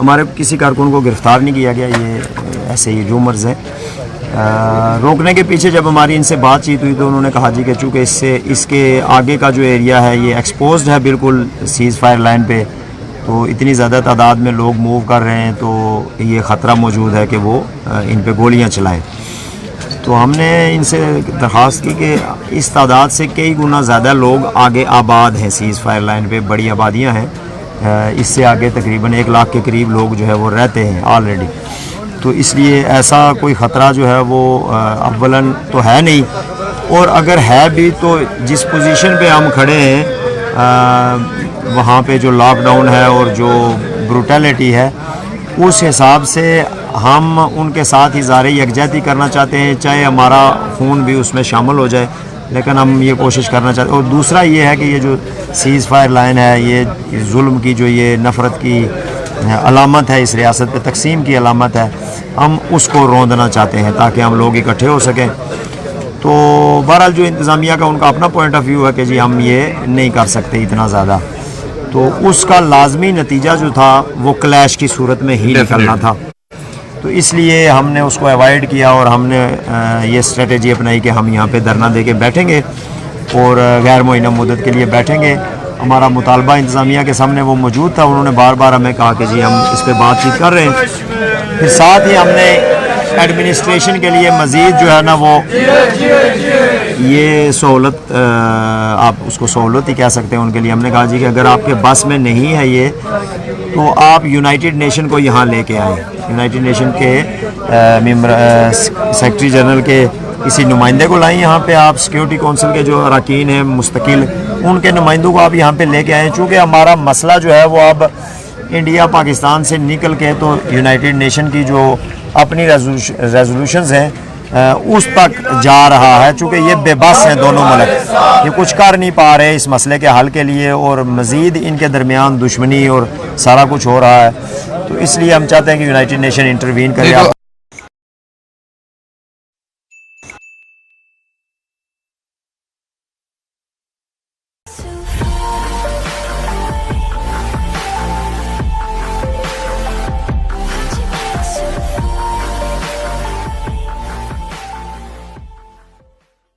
हमारे किसी कारकुन को गिरफ़्तार नहीं किया गया, ये ऐसे ही रूमर्स हैं। रोकने के पीछे जब हमारी इनसे बातचीत हुई तो उन्होंने कहा जी कि चूँकि इसके आगे का जो एरिया है ये एक्सपोज्ड है बिल्कुल सीज़ फायर लाइन पे, तो इतनी ज़्यादा तादाद में लोग मूव कर रहे हैं तो ये ख़तरा मौजूद है कि वो इन पे गोलियां चलाएं। तो हमने इनसे दरख्वास्त की कि इस तादाद से कई गुना ज़्यादा लोग आगे आबाद हैं, सीज़ फायर लाइन पे बड़ी आबादियाँ हैं, इससे आगे तकरीबन 1 लाख के करीब लोग जो है वो रहते हैं ऑलरेडी। तो इसलिए ऐसा कोई ख़तरा जो है वो अव्वलन तो है नहीं, और अगर है भी तो जिस पोजीशन पे हम खड़े हैं वहाँ पे जो लॉकडाउन है और जो ब्रूटैलिटी है उस हिसाब से हम उनके साथ इज़हार यकजहती करना चाहते हैं, चाहे हमारा खून भी उसमें शामिल हो जाए, लेकिन हम ये कोशिश करना चाहते हैं। और दूसरा ये है कि ये जो सीज़ फायर लाइन है ये जुल्म की जो ये नफ़रत की अलामत है, इस रियासत पे तकसीम की अलामत है, हम उसको रोंदना चाहते हैं ताकि हम लोग इकट्ठे हो सकें। तो बहरहाल जो इंतज़ामिया का उनका अपना पॉइंट ऑफ व्यू है कि जी हम ये नहीं कर सकते इतना ज़्यादा, तो उसका लाजमी नतीजा जो था वो क्लैश की सूरत में ही निकलना था। तो इसलिए हमने उसको अवॉइड किया और हमने ये स्ट्रेटजी अपनाई कि हम यहाँ पे धरना दे के बैठेंगे और गैर मुअय्यन मुद्दत के लिए बैठेंगे। हमारा मुतालबा इंतज़ामिया के सामने वो मौजूद था, उन्होंने बार बार हमें कहा कि जी हम इस पर बातचीत कर रहे हैं। फिर साथ ही हमने एडमिनिस्ट्रेशन के लिए मज़ीद जो है ना वो ये सहूलत, आप उसको सहूलत ही कह सकते हैं, उनके लिए हमने कहा जी कि अगर आपके बस में नहीं है ये तो आप यूनाइटेड नेशन को यहाँ लेके आएँ। यूनाइटेड नेशन के सेक्रेटरी जनरल के किसी नुमाइंदे को लाएँ यहाँ पे, आप सिक्योरिटी काउंसिल के जो अरकान हैं मुस्तकिल उनके नुमाइंदों को आप यहाँ पे लेके आएँ। चूँकि हमारा मसला जो है वो अब इंडिया पाकिस्तान से निकल के तो यूनाइटेड नेशन की जो अपनी रेजोल्यूशंस हैं उस तक जा रहा है। चूँकि ये बेबस हैं दोनों मुल्क, ये कुछ कर नहीं पा रहे इस मसले के हल के लिए, और मज़ीद इनके दरमियान दुश्मनी और सारा कुछ हो रहा है। तो इसलिए हम चाहते हैं कि यूनाइटेड नेशन इंटरवीन करे।